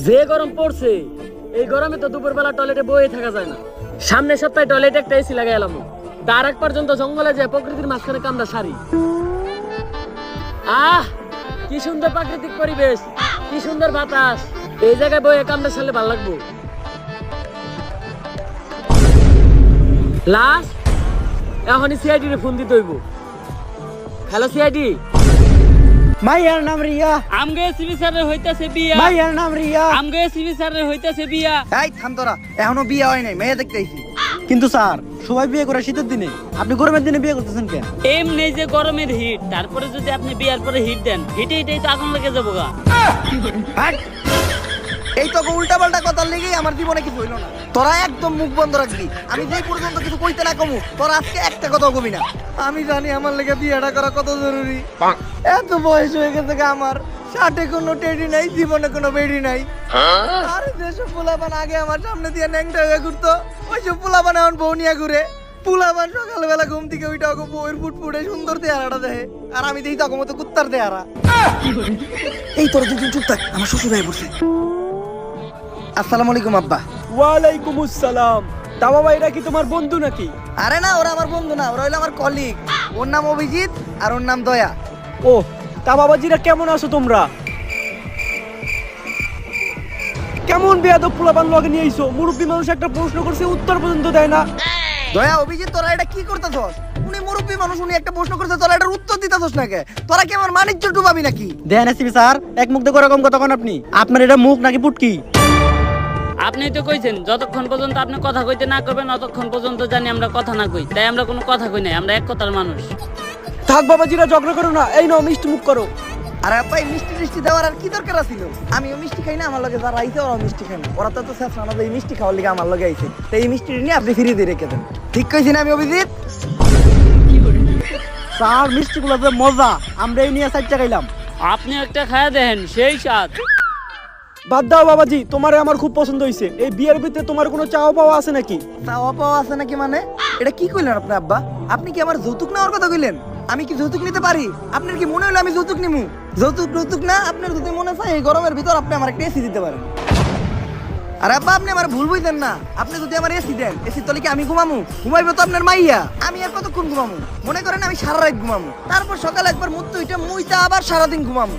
যে গরম পড়ছে, এই গরমে তো দুপুরবেলা টয়লেটে বয়ে থাকা যায় না। সামনের সপ্তাহে টয়লেটে একটা এসি লাগাই এলাম, তার এক পর্যন্ত জঙ্গলে যায় প্রকৃতির মাঝখানে কামড়া সারি। আহ, কি সুন্দর প্রাকৃতিক পরিবেশ, কি সুন্দর বাতাস। এই জায়গায় বয়ে কামড়া সারলে ভালো লাগবো। লাস্ট এখনই সিআইডি রে ফোন দিতে হইব। Hello CID. মাইয়ার নাম রিয়া। আমগে সিবি স্যারের হইতাছে বিয়া। মাইয়ার নাম রিয়া। আমগে সিবি স্যারের হইতাছে বিয়া। এই থাম তোরা, এখনো বিয়ে হয় নাই, মেয়ে দেখতে আইছি। কিন্তু স্যার সবাই বিয়ে করে শীতের দিনে, আপনি গরমের দিনে বিয়ে করতেছেন কেন? এমনি যে গরমের হিট, তারপরে যদি আপনি বিয়ার পরে হিট দেন, হিটেই তো আগুন লেগে যাবো গা। হাট! এই তো উল্টা পাল্টা কথার লেগেই আমার জীবনে কিছু হইলো না। তোরা একদম মুখ বন্ধ রাখবি, আমি যেই পর্যন্ত কিছু কইতে না কমু তোরা আজকে একটা কথাও কবি না। আমি জানি আমার লেগে বিয়েটা করা কত জরুরি। এত বয়স হয়ে গেছে আমার, ষাটে কোনো টেডি নাই, জীবনে কোনো বেডি নাই। আর যেসব পোলাপান আগে আমার সামনে দিয়ে ন্যাংটা হয়ে ঘুরতো, ওইসব পোলাপান এখন বউ নিয়ে ঘুরে। পোলাপান সকালবেলা ঘুম থেকে ওইটা বউয়ের ফুটফুটে সুন্দর চেহারাটা দেখে, আর আমি দেখি তখন মতো কুত্তার চেহারা। এই তোরা দুজন চুপ থাক, আমার শ্বশুর ভাই বলছে। আসসালামু আলাইকুম আব্বা। ওয়ালাইকুম আসসালাম। তা বাবা, এরা কি তোমার বন্ধু নাকি? আরে না, ওরা আমার বন্ধু না, ওরা হইলো আমার কলিগ। ওর নাম অভিজিৎ আর ওর নাম দয়া। ও, তা বাবাজিরা কেমন আছো তোমরা? কেমন বেয়াদব পোলাপান লগে নিয়ে আইছো? মুরব্বী মানুষ একটা প্রশ্ন করছে, উত্তর পর্যন্ত দেয় না। দয়া, অভিজিৎ, তোরা এটা কি করতেছস? উনি মুরব্বী মানুষ, উনি একটা প্রশ্ন করতে, তোরা এটার উত্তর দিতেছস না কে? তোরা কি আমার মানিজ্য ডুবাবি নাকি? দেন এসিবি স্যার, এক মুখ দেখো এরকম কথা কোন আপনি? আপনার এটা মুখ নাকি পুটকি? আপনি তো কইছেন যতক্ষণ পর্যন্ত আপনি কথা কইতে না করবেন ততক্ষণ পর্যন্ত জানি আমরা কথা না কই, তাই আমরা কোনো কথা কই নাই, আমরা এক কথার মানুষ। থাক বাবাজিরা, ঝগড়া করো না, এই নাও মিষ্টি মুখ করো। আরে আব্বা, এই মিষ্টি টিষ্টি দেওয়ার আর কি দরকার ছিল? আমিও মিষ্টি খাই না, আমার লগে যারা আইছে ওরাও মিষ্টি খায় না। ওরা তো শেষ না, এই মিষ্টি খাওয়ার লিগে আমার লগে আইছে, তাই এই মিষ্টি নিয়ে আপনি ফিরিয়ে দিয়ে রেখে দেন। ঠিক কইছি না আমি অভিজিৎ? স্যার মিষ্টি গুলো যে মজা, আমরা এই নিয়ে 4টা খাইলাম। আপনি একটা খায়া দেখেন, সেই স্বাদ। বাদ দাও বাবাজি, তোমারে আমার খুব পছন্দ হইছে। এই বিয়ের ভিতরে তোমার কোনো চাওয়া পাওয়া আছে নাকি? চাওয়া পাওয়া আছে নাকি মানে? এটা কি কইলেন আপনি আব্বা? আপনি কি আমার যৌতুক নেওয়ার কথা কইলেন? আমি কি যৌতুক নিতে পারি? আপনার কি মনে হলো আমি যৌতুক নিমু? যৌতুক না, আপনার যদি মনে চায় এই গরমের ভিতর আপনি আমার একটা এসি দিতে পারেন। আর আব্বা, আপনি আমার ভুল বুঝতেন না। আপনি যদি আমার এসি দেন, এসি তলে কি আমি ঘুমামু? ঘুমাইবো তো আপনার মাইয়া। আমি আর কতক্ষণ ঘুমামু? মনে করেন আমি সারা রাত ঘুমামু, তারপর সকালে একবার মুইতা আবার সারাদিন ঘুমামু।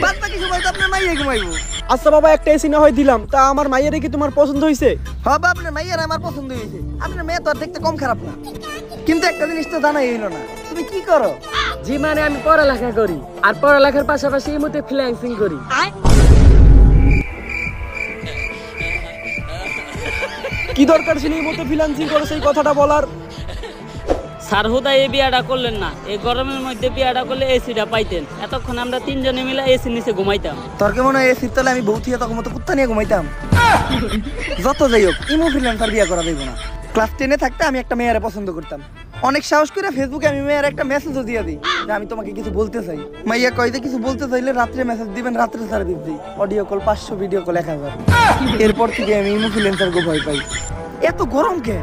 বাদ বাকি সময় তো আপনার মাইয়া ঘুমাইবো। আচ্ছা বাবা, একটা এসি না হয় দিলাম, তা আমার মাইয়ারে কি তোমার পছন্দ হইছে? বাবা, আপনার মাইয়ার আমার পছন্দ হয়েছে। আপনার মেয়ে তো আর দেখতে কম খারাপ না, কিন্তু একটা জিনিস তো জানাই হইলো না, তুমি কি করো? জি মানে আমি পড়ালেখা করি, আর পড়ালেখার পাশাপাশি এই মুহূর্তে ফ্রিল্যান্সিং করি। কি দরকার ছিল এই মতো ফ্রিল্যান্সিং করে সেই কথাটা বলার? স্যার হুদা এই বিয়াটা করলেন না, এই গরমের মধ্যে বিয়াটা করলে এসিটা পাইতেন। এতক্ষণ আমরা তিনজনে মিলে এসির নিচে ঘুমাইতাম। তোর কি মনে হয় এসির তলে আমি বউ থিয়া তখন মতো কুত্তা নিয়ে ঘুমাইতাম? যত যাই হোক, ইমো ফ্রিল্যান্সার বিয়া করা দেবো না। ক্লাস 10-এ থাকতে আমি একটা মেয়েরে পছন্দ করতাম। অনেক সাহস করে ফেসবুকে আমি মেয়ের একটা মেসেজও দিয়ে দিই যে আমি তোমাকে কিছু বলতে চাই। মাইয়া কয় যে কিছু বলতে চাইলে রাত্রে মেসেজ দিবেন, রাত্রে সার্ভিস দিই। Audio call 500, video call 1000। এরপর থেকে আমি ইমো ফ্রিল্যান্সারকে ভয় পাই। এত গরম কে?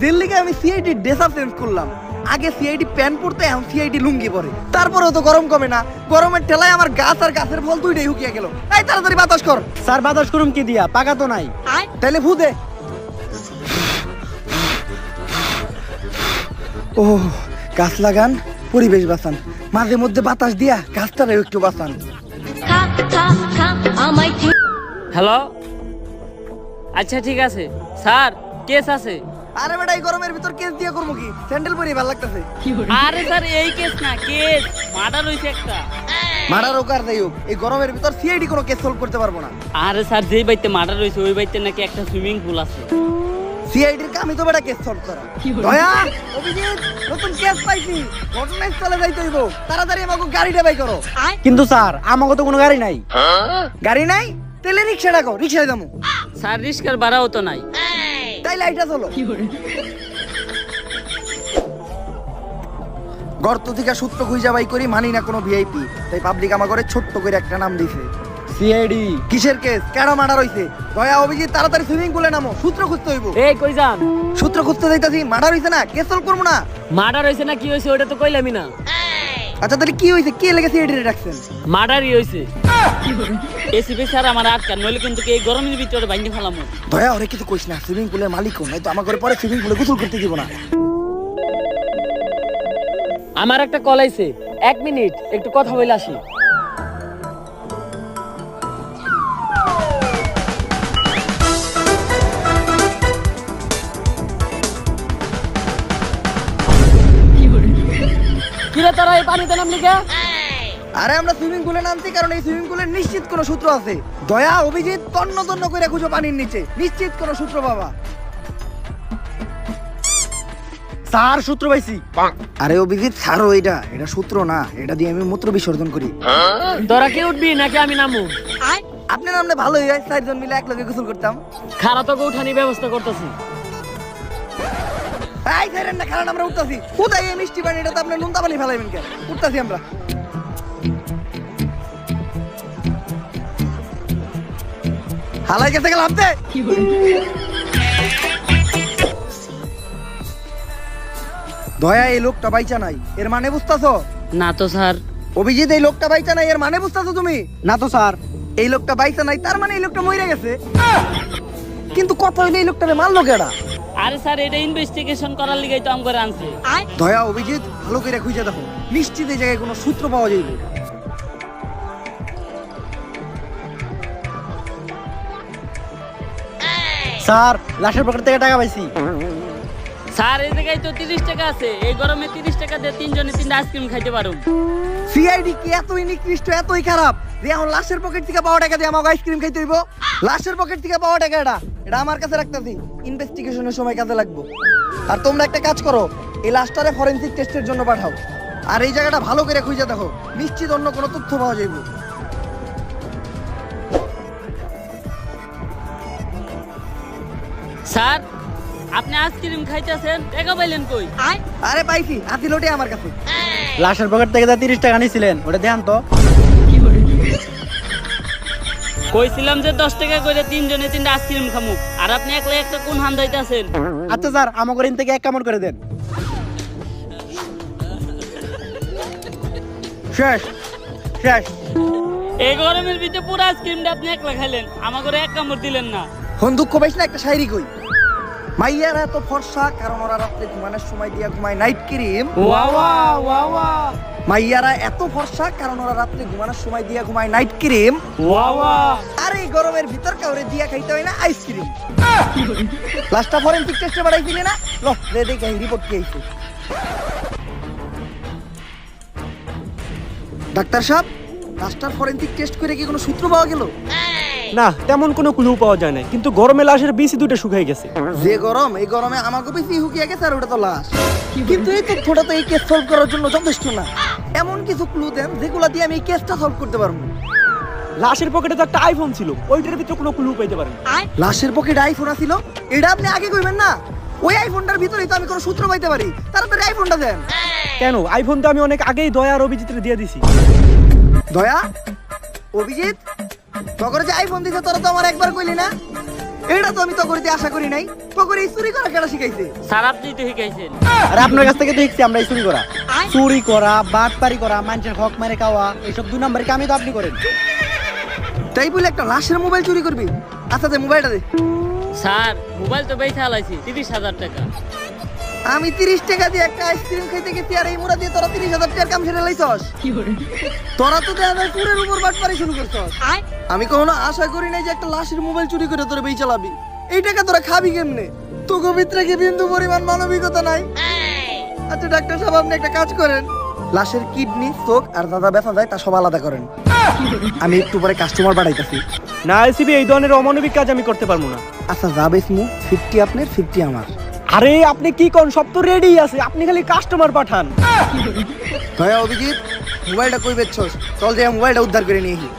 যের লিগে আমি সিআইডি ড্রেস চেঞ্জ করলাম। আগে সিআইডি প্যান্ট পরতে, এখন সিআইডি লুঙ্গি পরে। তারপরেও তো গরম কমে না। গরমের ঠেলায় আমার গাছ আর গাছের ফল দুইটাই হুকিয়ে গেল। এই তাড়াতাড়ি বাতাস কর। স্যার বাতাস করুম কি দিয়া? পাকা তো নাই। তাইলে ভূ দে। ও, গাছ লাগান, পরিবেশ বাঁচান, মাঝে মধ্যে বাতাস দিয়া গাছটারে একটু বাঁচান। হ্যালো, আচ্ছা ঠিক আছে স্যার, কেস আছে। আরে বেটা, এই গরমের ভিতর কেস দিয়া করবো কি? স্যান্ডেল পরে ভালো লাগতেছে। আরে স্যার এই কেস না, কেস মার্ডার হইছে একটা। মারার ওকার যাই হোক, এই গরমের ভিতর সিআইডি কোনো কেস সলভ করতে পারবো না। আরে স্যার, যেই বাইতে মার্ডার হইছে ওই বাইতে নাকি একটা সুইমিং পুল আছে। সিআইডির কামই তো বেটা কেস সলভ করা। দয়া, অভিজিৎ, নতুন কেস পাইছি, ঘটনাস্থলে যাইতে হইব। তাড়াতাড়ি আমাকে গাড়িটা বাই করো। কিন্তু স্যার আমাকে তো কোনো গাড়ি নাই। গাড়ি নাই? তাহলে রিক্সা ডাকো, রিক্সায় যাবো। স্যার রিস্কার ভাড়াও তো নাই। তাই লাইটা চলো। গর্ত থেকে সূত্র খুঁজা বাই করি, মানি না কোনো ভিআইপি, তাই পাবলিক আমার ঘরে ছোট্ট করে একটা নাম দিছে, সিআইডি। কিসের কেস? কেন মার্ডার হইছে? দয়া, অভিজিৎ, তাড়াতাড়ি সুইমিং পুলে নামো, সূত্র খুঁজতে হইব। এই কই যান? সূত্র খুঁজতে যাইতাছি। মার্ডার হইছে না, কেস সলভ করবো না? মার্ডার হইছে না কি হইছে ওটা তো কইলামই না। আচ্ছা তাহলে কি হইছে? কে লেগে সিআইডি রে রাখছেন? মার্ডারই হইছে। এসিপি স্যার আমার আটকান নইলে কিন্তু এই গরমের ভিতরে ভাঙে ফেলাম। দয়া ওরে কিছু কইস না, সুইমিং পুলের মালিক নাই তো আমার ঘরে পরে সুইমিং পুলে গোসল করতে দিব না। আমার একটা কল আইছে, 1 মিনিট একটু কথা বলে আসি। কিরে তোরা এই পানিতে নামলি কে? আরে আমরা সুইমিং পুলে নামছি কারণ এই সুইমিং পুলের নিশ্চিত কোনো সূত্র আছে। দয়া অভিজিৎ তন্ন তন্ন করে খুঁজো পানির নিচে, নিশ্চিত কোনো সূত্র বাবা। স্যার সূত্র পাইছি। আরে অভিজিৎ ছাড়ো, এটা এটা সূত্র না, এটা দিয়ে আমি মূত্র বিসর্জন করি। তোরা কি উঠবি নাকি আমি নামু? আপনার নামলে ভালোই হয়, 4 জন মিলে একলগে গোসল করতাম। খারাপ তোকে উঠানি ব্যবস্থা করতেছি। এই ছাড়েন না, কারণ আমরা উঠতাছি। কোথায় এই মিষ্টি পানি, এটা তো আপনি নুনতা পানি ফেলাইবেন কেন? উঠতাছি আমরা। হালাই গেছে গেলাম তে। দয়া এই লোকটা বাইচা নাই, এর মানে বুঝতাছো? না তো স্যার। অভিজিৎ এই লোকটা বাইচা নাই, এর মানে বুঝতাছো তুমি? না তো স্যার। এই লোকটা বাইচা নাই তার মানে এই লোকটা মরে গেছে। কিন্তু কত হইলে এই লোকটারে মারলো কেডা? আরে স্যার এটা ইনভেস্টিগেশন করার লিগাই তো আমগরে আনছে। দয়া অভিজিৎ ভালো করে খুঁজে দেখো, নিশ্চিত এই জায়গায় কোনো সূত্র পাওয়া যাইবে। স্যার লাশের পকেট থেকে টাকা পাইছি। স্যার এই জায়গায় তো 30 টাকা আছে, এই গরমে 30 টাকা দিয়ে 3 জনে 3টা আইসক্রিম খাইতে পারো। সিআইডি কি এতই নিকৃষ্ট, এতই খারাপ যে এখন লাশের পকেট থেকে পাওয়া টাকা দিয়ে আমাকে আইসক্রিম খাইতে হইব? লাশের পকেট থেকে পাওয়া টাকা এটা এটা আমার কাছে রাখতেছি, ইনভেস্টিগেশনের সময় কাজে লাগবে। আর তোমরা একটা কাজ করো, এই লাশটারে ফরেনসিক টেস্টের জন্য পাঠাও। আর এই জায়গাটা ভালো করে খুঁজে দেখো, নিশ্চিত অন্য কোনো তথ্য পাওয়া যাইবে। স্যার আপনি আইসক্রিম খাইতেছেন, টাকা পাইলেন কই? আরে পাইছি, আতি লোটে আমার কাছে। লাশের পকেট থেকে যা 30 টাকা নিয়েছিলেন ওটা দেন তো। কইছিলাম যে 10 টাকা করে 3 জনে 3টা আইসক্রিম খামু, আর আপনি একলা একটা কোন হান দাইতাছেন? আচ্ছা স্যার আমার ঘরে থেকে 1 কামড় করে দেন। শেষ শেষ। এই গরমের ভিতরে পুরো আইসক্রিমটা আপনি একলা খাইলেন, আমাকে এক কামড় দিলেন না। হন দুঃখ পাইস না, একটা শায়রি কই। মাইয়ারা এত ফর্সা কারণ ওরা রাত্রে ঘুমানোর সময় দিয়া ঘুমায় নাইট ক্রিম। মাইয়ারা এত ফর্সা কারণ ওরা রাত্রে ঘুমানোর সময় দিয়া ঘুমায় নাইট ক্রিম। আর এই গরমের ভিতর কাউরে দিয়া খাইতে হয় না আইসক্রিম। লাস্টটা ফরেনসিক টেস্টে বাড়াইছিলি না? ল রে দেখে রিপোর্ট কি আইছে। ডাক্তার সাহেব, লাস্টার ফরেনসিক টেস্ট করে কি কোনো সূত্র পাওয়া গেল? না তেমন কোনো ক্লু পাওয়া যায় না, কিন্তু গরমে লাশের বিসি দুটো শুকিয়ে গেছে। যে গরম, এই গরমে আমাকে বেশি হুকিয়ে গেছে আর ওটা তো লাশ। কিন্তু এই তথ্যটা তো এই কেস সলভ করার জন্য যথেষ্ট না। এমন কিছু ক্লু দেন যেগুলো দিয়ে আমি এই কেসটা সলভ করতে পারবো। লাশের পকেটে তো একটা আইফোন ছিল, ওইটার ভিতরে কোনো ক্লু পাইতে পারেন? লাশের পকেটে আইফোন আছিল, এটা আপনি আগে কইবেন না? ওই আইফোনটার ভিতরেই তো আমি কোনো সূত্র পাইতে পারি। তাড়াতাড়ি আইফোনটা দেন। কেন? আইফোন তো আমি অনেক আগেই দয়া আর অভিজিৎরে দিয়ে দিছি। দয়া, অভিজিৎ, তগরে যে আইফোন দিছে তোরা তো আমার একবার কইলি না? এটা তো আমি তগরে দিয়ে আশা করি নাই। তগরে এই চুরি করা কেডা শিখাইছে? স্যার আপনি তো শিখাইছেন। আরে আপনার কাছ থেকে দেখছি আমরা চুরি করা, চুরি করা, বাটপারি করা, মানুষের হক মারে খাওয়া, এইসব 2 নম্বরের কামই তো আপনি করেন। তাই বলে একটা লাশের মোবাইল চুরি করবি? আচ্ছা দে মোবাইলটা দে। স্যার মোবাইল তো বেচা হালাইছি 30,000 টাকা। আমি 30 টাকা দিয়ে একটা আইসক্রিম খাইতে গেছি আর এই মুড়া দিয়ে তোরা 30,000 টাকার কাম সেরে লাইছস। তোরা তো দেখা যায় পুরের উপর বাটপারি শুরু করছস। আমি কখনো আশা করি নাই যে একটা লাশের মোবাইল চুরি করে তোরা বেই চালাবি। এই টাকা তোরা খাবি কেমনে? তোকে ভিতরে কি বিন্দু পরিমাণ মানবিকতা নাই? আচ্ছা ডাক্তার সাহেব, আপনি একটা কাজ করেন, লাশের কিডনি, চোখ আর দাদা ব্যথা যায় তা সব আলাদা করেন। আমি একটু পরে কাস্টমার বাড়াইতেছি। না এসিবি, এই ধরনের অমানবিক কাজ আমি করতে পারবো না। আচ্ছা যাবে স্মু, 50 আপনার 50 আমার। আরে আপনি কি কোন, সব তো রেডি আছে, আপনি খালি কাস্টমার পাঠান। দয়া, অভিজিৎ, মোবাইলটা কই বেচছস? চল যে মোবাইলটা উদ্ধার করে নিয়ে আসি।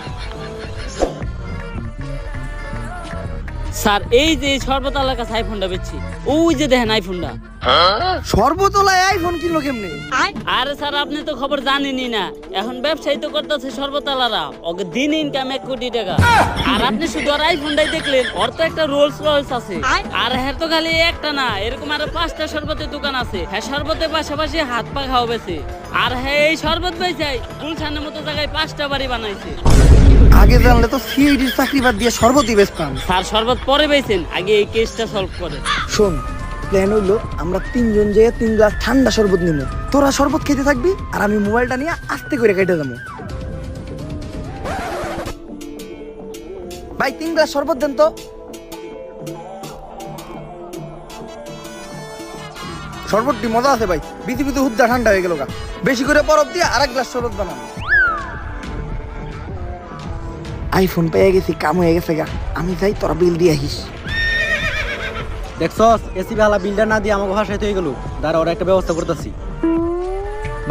স্যার এই যে সর্বত এলাকা আইফোনটা বেচছি, ওই যে দেখেন আইফোনটা। সর্বতলায় আইফোন কিনলো কেমনে? আরে স্যার আপনি তো খবর জানেনই না, এখন ব্যবসায়ী তো করতেছে সর্বতালারা, ওকে দিন ইনকাম 1 কোটি টাকা। আর আপনি শুধু আর আইফোনটাই দেখলেন, ওর তো একটা রোলস রয়েস আছে। আর হ্যাঁ তো খালি একটা না, এরকম আরো 5টা শরবতের দোকান আছে। হ্যাঁ শরবতের পাশাপাশি হাত পা খাওয়া বেছে। আর হ্যাঁ এই শরবত বেচাই গুলশানের মতো জায়গায় 5টা বাড়ি বানাইছে। আগে জানলে তো সিআইডির চাকরি বাদ দিয়ে সর্বতই বেচতাম। স্যার শরবত পরে বেছেন, আগে এই কেসটা সলভ করে। শোন, প্ল্যান হইলো আমরা 3 জন যেয়ে 3 গ্লাস ঠান্ডা শরবত নিব। তোরা শরবত খেতে থাকবি আর আমি মোবাইলটা নিয়ে আস্তে করে কেটে যাবো। ভাই 3 গ্লাস শরবত দেন তো। শরবতটি মজা আছে ভাই, বিধি বিধি হুদ্দা ঠান্ডা হয়ে গেল গা। বেশি করে বরফ দিয়ে আরেক গ্লাস শরবত বানান। আইফোন পেয়ে গেছি, কাম হয়ে গেছে গা। আমি যাই, তোরা বিল দিয়ে আহিস। দেখছস এসি বালা বিলটা না দিয়ে আমাকে ভাষায় হয়ে গেল। দাঁড়া ওরা একটা ব্যবস্থা করতেছি।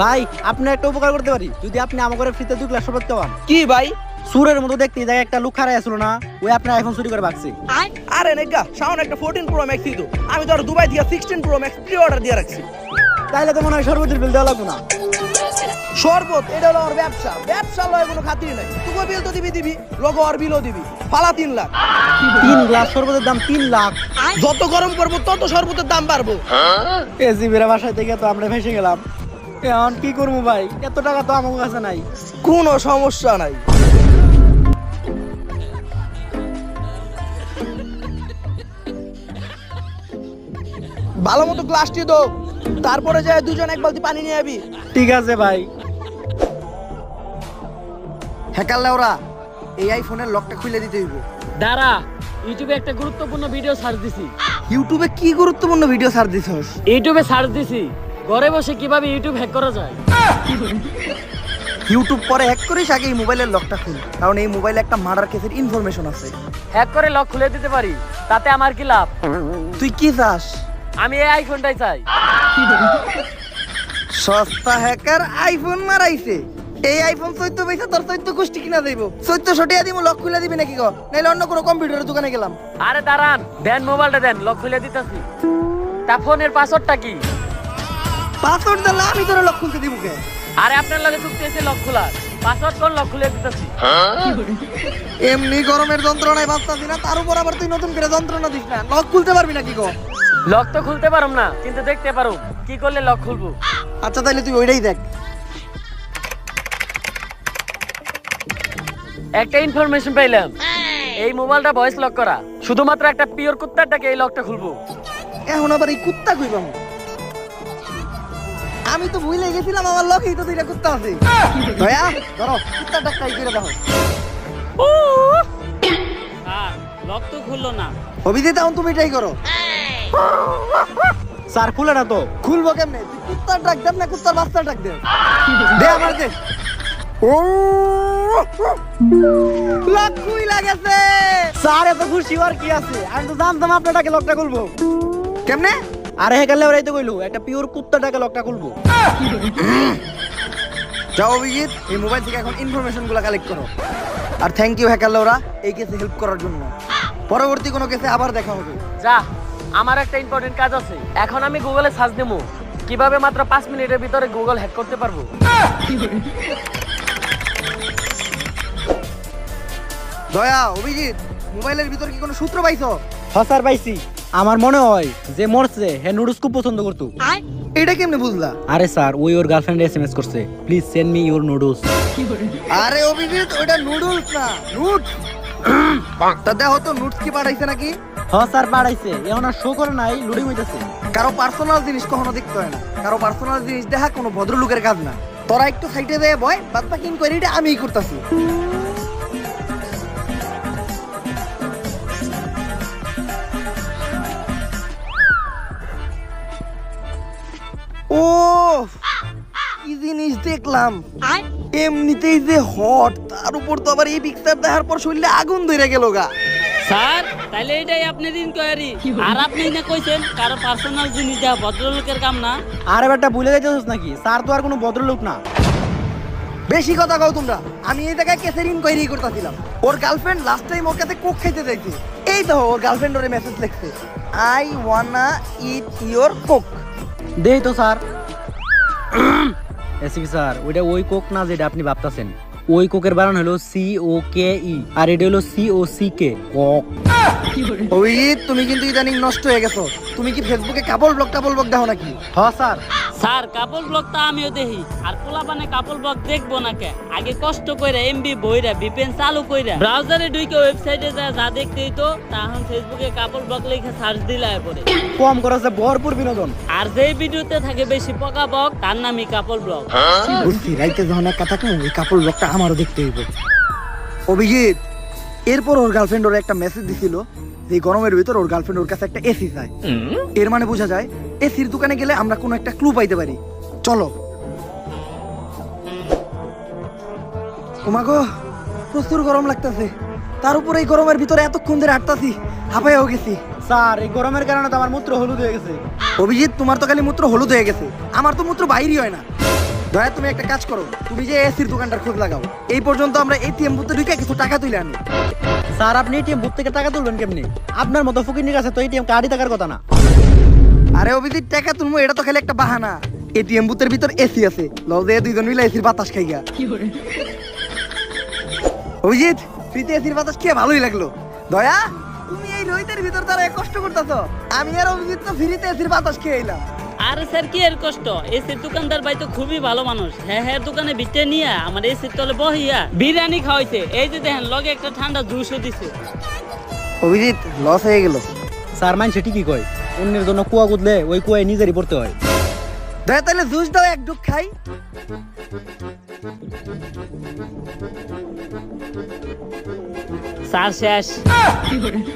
ভাই আপনি একটা উপকার করতে পারি, যদি আপনি আমাকে ফ্রিতে 2 গ্লাস শরবত খাওয়ান। কি ভাই? সুরের মতো দেখতে এই জায়গায় একটা লোক খারাই আসলো না, ওই আপনার আইফোন চুরি করে ভাগছে। আরে নেগা, সাউন্ড একটা 14 প্রো ম্যাক্স দিতো। আমি তো আর দুবাই থেকে 16 প্রো ম্যাক্স প্রি অর্ডার দিয়ে রাখছি। তাইলে তো মনে হয় শরবতের বিল দেওয়া লাগবে না। শরবত এটা হলো আমার ব্যবসা, ব্যবসা লয় কোনো খাতির নাই। তুই বিল তো দিবি, লোক আর বিলও দিবি। ফালা 3 লাখ। 3 গ্লাস শরবতের দাম 3 লাখ। যত গরম পড়বো তত শরবতের দাম বাড়বো। এসি বেরা বাসায় থেকে তো আমরা ভেসে গেলাম। এখন কি করবো ভাই, এত টাকা তো আমার কাছে নাই। কোনো সমস্যা নাই। ভালো মতো গ্লাসটি দাও, তারপরে যায় 2 জন 1 বালতি পানি নিয়ে আবি। ঠিক আছে ভাই। হ্যাকার লেওরা, এই আইফোনের লকটা খুলে দিতে হইব। দাঁড়া, ইউটিউবে একটা গুরুত্বপূর্ণ ভিডিও সার্চ দিছি। ইউটিউবে কি গুরুত্বপূর্ণ ভিডিও ছাড় দিছস? ইউটিউবে সার্চ দিছি ঘরে বসে কিভাবে ইউটিউব হ্যাক করা যায়। ইউটিউব পরে হ্যাক করিস, আগে এই মোবাইলের লকটা খুল, কারণ এই মোবাইলে একটা মার্ডার কেসের ইনফরমেশন আছে। হ্যাক করে লক খুলে দিতে পারি, তাতে আমার কি লাভ? তুই কি চাস? আমি এই আইফোনটাই চাই। সস্তা হ্যাকার আইফোন মারাইছে। এই আইফোন 14 পয়সা তোর 14 গোষ্ঠী কিনা দেব। 1400 টাকা দিব, লক খুলে দিবি নাকি গো? নাইলে অন্য কোনো কম্পিউটারের দোকানে গেলাম। আরে দাঁড়ান, দেন মোবাইলটা দেন, লক খুলে দিতেছি। তা ফোনের পাসওয়ার্ডটা কি? পাসওয়ার্ড দিলে আমি তোর লক খুলতে দিব কে? আরে আপনার লগে চুক্তি আছে লক খোলার, পাসওয়ার্ড কোন লক খুলে দিতেছি। এমনি গরমের যন্ত্রণায় বাঁচতাছি না, তার উপর আবার তুই নতুন করে যন্ত্রণা দিস না। লক খুলতে পারবি নাকি গো? লক তো খুলতে পারুম না, কিন্তু দেখতে পারুম কি করলে লক খুলবো। আচ্ছা তাহলে তুই ওইটাই দেখ। একটা ইনফরমেশন পাইলাম, এই মোবাইলটা ভয়েস লক করা, শুধুমাত্র একটা পিওর কুত্তারটাকে এই লকটা খুলবো। এখন আবার এই কুত্তা কইবাম? আমি তো ভুলে গেছিলাম আমার লকেই তো 2টা কুত্তা আছে। দয়া ধরো, কুত্তাটা ট্রাই করে দেখো। স্যার লক তো খুললো না। অভিজিৎ এখন তুমি ট্রাই করো। স্যার খুলে না তো। খুলবো কেমনে? তুই কুত্তার ডাক দেব না কুত্তার বাচ্চার ডাক দেব? দে আমার দে। ও লক খুইলা গেছে। স্যার এত খুশি হওয়ার কি আছে, আমি তো জানতাম আপনাটাকে লকটা খুলবো। কেমনে? আরে হেকালে ওরাই তো কইলো একটা পিওর কুত্তাটাকে লকটা খুলবো। যাও অভিজিৎ, এই মোবাইল থেকে এখন ইনফরমেশন গুলো কালেক্ট করো। আর থ্যাংক ইউ হ্যাকার লোরা এই কেসে হেল্প করার জন্য। পরবর্তী কোনো কেসে আবার দেখা হবে। যা, আমার একটা ইম্পর্টেন্ট কাজ আছে। এখন আমি গুগলে সার্চ দেবো কিভাবে মাত্র 5 মিনিটের ভিতরে গুগল হ্যাক করতে পারবো। দয়া, অভিজিৎ, মোবাইলের ভিতর কি কোনো সূত্র পাইছো? হ্যাঁ স্যার পাইছি। আমার মনে হয় যে মরছে হে নুডলস খুব পছন্দ করতো। এটা কেমনে বুঝলা? আরে স্যার ওই ওর গার্লফ্রেন্ড এসএমএস করছে, please send me your noodles. আরে অভিজিৎ, ওটা নুডলস না, নুট। তা দেখো তো নুটস কি পাঠাইছে নাকি? হ্যাঁ স্যার পাঠাইছে, এখন আর শো করে নাই, লুডিং হইতাছে। কারো পার্সোনাল জিনিস কখনো দেখতে হয় না। কারো পার্সোনাল জিনিস দেখা কোনো ভদ্রলোকের কাজ না। তোরা একটু সাইডে দেয় বয়, বাদ বাকি ইনকোয়ারিটা আমিই করতেছি। ও কি জিনিস দেখলাম, এমনিতেই যে হট, তার উপর তো আবার এই পিকচার দেখার পর শরীরে আগুন ধরে গেল গা। স্যার তাইলে এটাই আপনার ইনকোয়ারি। আর আপনি না কইছেন কারো পার্সোনাল জিনিস দেওয়া ভদ্রলোকের কাম না। আরে বেটা ভুলে যাইতেছিস নাকি, স্যার তো আর কোনো ভদ্রলোক না। বেশি কথা কও তোমরা। আমি এই জায়গায় কেসের ইনকোয়ারি করতেছিলাম। ওর গার্লফ্রেন্ড লাস্ট টাইম ওর কাছে কোক খাইতে চাইছে, এই তো ওর গার্লফ্রেন্ড ওরে মেসেজ লিখছে, I wanna eat your Coke. দেই তো স্যার। এসি স্যার, ওইটা ওই কোক না যেটা আপনি ভাবতাছেন। ওই কোকের বানান হলো COKE, আর এটা হলো COCK, কক। অভিজিৎ, তুমি কিন্তু ইদানিং নষ্ট হয়ে গেছো। তুমি কি ফেসবুকে কাপল ব্লগ দেখো নাকি? হ্যাঁ স্যার। স্যার কাপল ব্লগ তো আমিও দেখি, আর পোলাপানে কাপল ব্লগ দেখবো না কে? আগে কষ্ট কইরা এমবি বইরা VPN চালু কইরা ব্রাউজারে ঢুকে ওয়েবসাইটে যা দেখতেই তো, তখন ফেসবুকে কাপল ব্লগ লিখে সার্চ দিলে পড়ে কম খরচে ভরপুর বিনোদন। আর যে ভিডিওতে থাকে বেশি পকা বক তার নামই কাপল ব্লগ। বুঝছি, রাইতে যখন একটা থাকে ওই কাপল ব্লগটা আমারও দেখতে হইব। অভিজিৎ, এরপর ওর গার্লফ্রেন্ড ওর একটা মেসেজ দিছিল যে গরমের ভিতর ওর গার্লফ্রেন্ড ওর কাছে একটা এসি চায়। এর মানে বোঝা যায় এসির দোকানে গেলে আমরা কোনো একটা ক্লু পাইতে পারি। চলো। ওমাগো, প্রচুর গরম লাগতেছে। তার উপরে এই গরমের ভিতরে এতক্ষণ ধরে হাঁটতাছি, হাঁপাইয়াও গেছি। স্যার, এই গরমের কারণে তো আমার মূত্র হলুদ হয়ে গেছে। অভিজিৎ, তোমার তো খালি মূত্র হলুদ হয়ে গেছে, আমার তো মূত্র বাইরই হয় না। দয়া, তুমি একটা কাজ করো, তুমি যে এসির দোকানটার খোঁজ লাগাও। এই পর্যন্ত আমরা এটিএম বুথে ঢুকে কিছু টাকা তুলে আনি। স্যার, আপনি এটিএম বুথ থেকে টাকা তুলবেন কেমনি? আপনার মতো ফকির কাছে তো এটিএম কার্ডই থাকার কথা না। আরে অভিজিৎ, টাকা তুলবো এটা তো খালি একটা বাহানা। এটিএম বুথের ভিতর এসি আছে, লও যে দুইজন মিলে এসির বাতাস খাইগা। অভিজিৎ, ফ্রিতে এসির বাতাস খেয়ে ভালোই লাগলো। দয়া, তুমি এই রোহিতের ভিতর তারা কষ্ট করতেছো, আমি আর অভিজিৎ তো ফ্রিতে এসির বাতাস খেয়ে এলাম। আরে স্যার কি এর কষ্ট? এসির দোকানদার ভাই তো খুবই ভালো মানুষ। হ্যাঁ দোকানে বিটে নিয়ে আমার এসির তলে বহিয়া বিরিয়ানি খাওয়াইছে। এই যে দেখেন লগে একটা ঠান্ডা জুসও দিছে। অভিজিৎ, লস হয়ে গেল। স্যার, মানুষ ঠিকই কয়, অন্যের জন্য কুয়া কুদলে ওই কুয়ায় নিজেরই পড়তে হয়। দয়া, তাহলে জুস দাও, এক ডুব খাই। স্যার শেষ।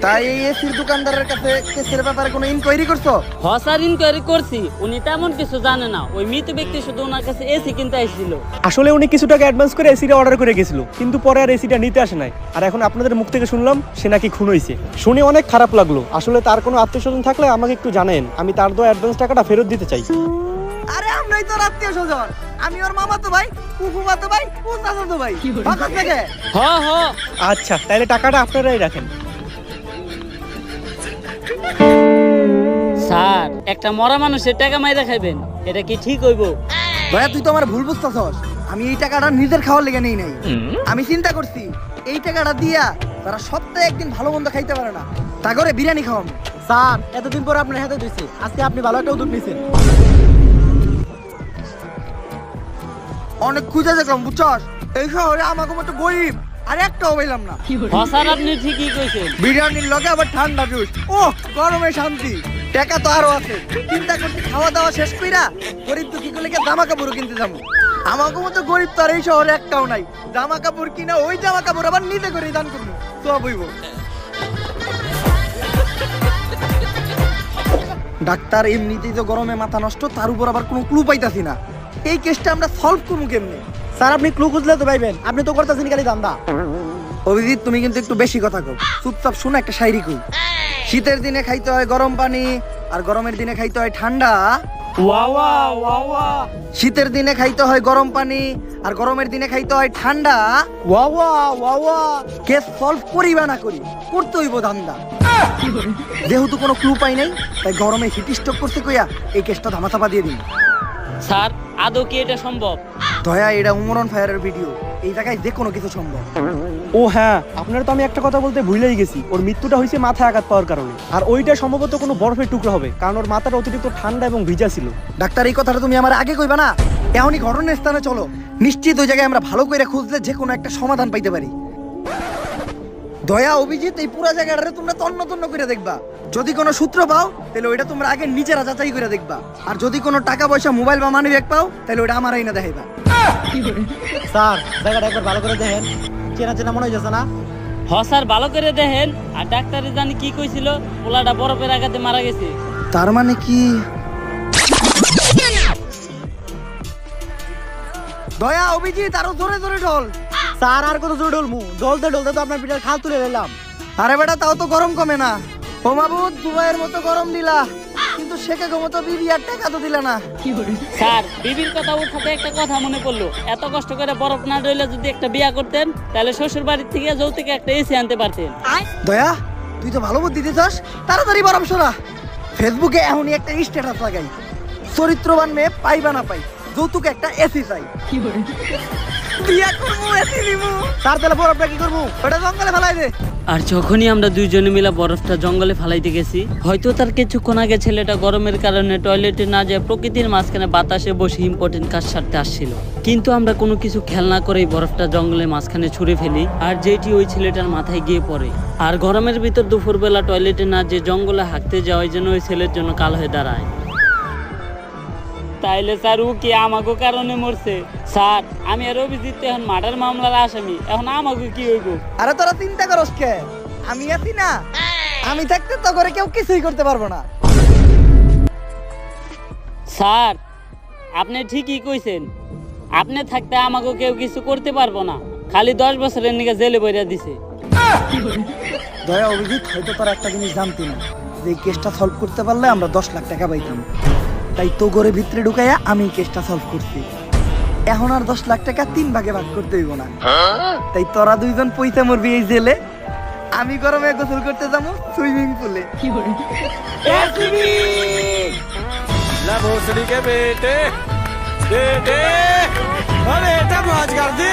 তাই এই এসির দোকানদারের কাছে কেসের ব্যাপারে কোনো ইনকোয়ারি করছো? হসার ইনকোয়ারি করছি, উনি তেমন কিছু জানে না। ওই মৃত ব্যক্তি শুধু ওনার কাছে এসি কিনতে আসছিল। আসলে উনি কিছু টাকা অ্যাডভান্স করে এসিটা অর্ডার করে গেছিল, কিন্তু পরে আর এসিটা নিতে আসে নাই। আর এখন আপনাদের মুখ থেকে শুনলাম সে নাকি খুন হয়েছে। শুনে অনেক খারাপ লাগলো। আসলে তার কোনো আত্মীয়স্বজন থাকলে আমাকে একটু জানেন, আমি তার দেওয়া অ্যাডভান্স টাকাটা ফেরত দিতে চাই। আরে আমরাই তো আত্মীয় স্বজন, আমি ওর মামা তো ভাই, ফুফুমা তো ভাই, ও চাচা তো ভাই। বাতাস থেকে হ হ। আচ্ছা, তাহলে টাকাটা আপনারাই রাখেন। স্যার, একটা মরা মানুষের টাকা মাইরা খাইবেন, এটা কি ঠিক হইব? ভাইয়া, তুই তো আমার ভুল বুঝতেছস। আমি এই টাকাটা নিজের খাওয়ার লেগে নেই নাই। আমি চিন্তা করছি এই টাকাটা দিয়া তারা সপ্তাহে একদিন ভালো মন্দ খাইতে পারে না, তা করে বিরিয়ানি খাওয়াম। স্যার, এতদিন পর আপনার হাতে দিয়েছি, আজকে আপনি ভালো একটা উদ্যোগ নিয়েছেন। অনেক খুঁজে দেখলাম, বুঝছস, এই শহরে আমাকে মতো গরিব আর একটাও পাইলাম না। স্যার আপনি ঠিকই কইছেন। বিরিয়ানির লগে আবার ঠান্ডা জুস, ও গরমে শান্তি। টাকা তো আরো আছে, চিন্তা করছি খাওয়া দাওয়া শেষ কইরা গরিব দুঃখী গুলোকে জামা কাপড় কিনতে যাবো। আমাকে মতো গরিব তো আর এই শহরে একটাও নাই। জামা কাপড় কিনা ওই জামা কাপড় আবার নিজে করে দান করবো, সব হইব। ডাক্তার, এমনিতেই তো গরমে মাথা নষ্ট, তার উপর আবার কোনো ক্লু পাইতাছি না। এই কেসটা আমরা সলভ করবো কেমনে? স্যার, আপনি ক্লু খুঁজলে তো পাইবেন, আপনি তো করতেছেন খালি দান্দা। অভিজিৎ, তুমি কিন্তু একটু বেশি কথা কও। চুপচাপ শুনে একটা শায়রি কই। শীতের দিনে খাইতে হয় গরম পানি, আর গরমের দিনে খাইতে হয় ঠান্ডা। শীতের দিনে খাইতে হয় গরম পানি, আর গরমের দিনে খাইতে হয় ঠান্ডা। কেস সলভ করিবা না করি, করতে হইব ধান্দা। যেহেতু কোনো ক্লু পাই নাই, তাই গরমে হিট স্ট্রোক করতে কইয়া এই কেসটা ধামাচাপা দিয়ে দিন। স্যার, আদৌ কি এটা সম্ভব? দয়া, এটা উমরন ফায়ারের ভিডিও, এই জায়গায় যে কোনো কিছু সম্ভব। ও হ্যাঁ, আপনারা তো আমি একটা কথা বলতে ভুলেই গেছি। ওর মৃত্যুটা হয়েছে মাথায় আঘাত পাওয়ার কারণে, আর ওইটা সম্ভবত কোনো বরফের টুকরো হবে, কারণ ওর মাথাটা অতিরিক্ত ঠান্ডা এবং ভিজা ছিল। ডাক্তার, এই কথাটা তুমি আমার আগে কইবা না? এখনই ঘটনার স্থানে চলো, নিশ্চিত ওই জায়গায় আমরা ভালো করে খুঁজলে যে কোনো একটা সমাধান পাইতে পারি। দয়া, অভিজিৎ, এই পুরো জায়গাটা তোমরা তন্ন তন্ন করে দেখবা। যদি কোনো সূত্র পাও তাহলে ওইটা তোমরা আগে নিজেরা যাচাই করে দেখবা, আর যদি কোনো টাকা পয়সা, মোবাইল বা মানি ব্যাগ পাও তাহলে ওইটা আমার আইনা দেখাইবা। স্যার, জায়গাটা একবার ভালো করে দেখেন, চেনা চেনা মনে হইতেছে না? স্যার ভালো করে দেখেন। আর ডাক্তারে জানি কি কইছিল, পোলাটা বরফের আঘাতে মারা গেছে। তার মানে কি? দয়া, অভিজিৎ, আরো জোরে জোরে ঢোল। স্যার, আর কত জোর ঢলমু? ঢলতে ঢলতে তো আপনার পিঠার খাল তুলে নিলাম। আরে বেটা, তাও তো গরম কমে না। ও মাবুদ, দুবাইয়ের মতো গরম দিলা, কিন্তু শেখে মতো বিবি আর টাকা তো দিলা না। স্যার, বিবির কথা উঠাতে একটা কথা মনে পড়লো। এত কষ্ট করে বরফ না রইলে যদি একটা বিয়া করতেন, তাহলে শ্বশুর বাড়ির থেকে যৌতুকে একটা এসি আনতে পারতেন। দয়া, তুই তো ভালো বুদ্ধি দিছস, তাড়াতাড়ি বরফ সরা। ফেসবুকে এখনই একটা স্ট্যাটাস লাগাই, চরিত্রবান মেয়ে পাইবা না পাই, যৌতুকে একটা এসি চাই। বিয়া করবো, এসি নিবো। তার তাহলে বরফটা কি করবো? ওটা জঙ্গলে ফেলাই দে। আর যখনই আমরা দুইজনে মিলে বরফটা জঙ্গলে ফালাইতে গেছি, হয়তো তার কিছুক্ষণ আগে ছেলেটা গরমের কারণে টয়লেটে না যায় প্রকৃতির মাঝখানে বাতাসে বসে ইম্পর্টেন্ট কাজ সারতে আসছিল, কিন্তু আমরা কোনো কিছু খেয়াল না করেই বরফটা জঙ্গলের মাঝখানে ছুঁড়ে ফেলি, আর যেটি ওই ছেলেটার মাথায় গিয়ে পড়ে। আর গরমের ভিতর দুপুরবেলা টয়লেটে না যে জঙ্গলে হাঁকতে যাওয়ার জন্য ওই ছেলের জন্য কাল হয়ে দাঁড়ায়। তাইলে স্যার ও কি আমাকে কারণে মরছে? স্যার আমি আর অভিজিৎ এখন মার্ডার মামলার আসামি, এখন আমাকে কি হইব? আরে তোরা চিন্তা করস কে? আমি আছি না, আমি থাকতে তো করে কেউ কিছুই করতে পারবো না। স্যার আপনি ঠিকই কইছেন, আপনি থাকতে আমাকে কেউ কিছু করতে পারবো না, খালি 10 বছরের নিকে জেলে বইরা দিছে। দয়া অভিজিৎ, হয়তো তোরা একটা জিনিস জানতি না, যে এই কেসটা সলভ করতে পারলে আমরা 10 লাখ টাকা পাইতাম। তাই তো ঘরে ভিতরে ঢুকাইয়া আমি কেসটা সলভ করছি। এখন আর 10 লাখ টাকা 3 ভাগে ভাগ করতে হইব না। তাই তোরা দুইজন পয়সা মরবি এই জেলে, আমি গরমে গোসল করতে যাবো সুইমিং পুলে। भोसड़ी के बेटे बेटे, अरे बेटा मौज कर दे।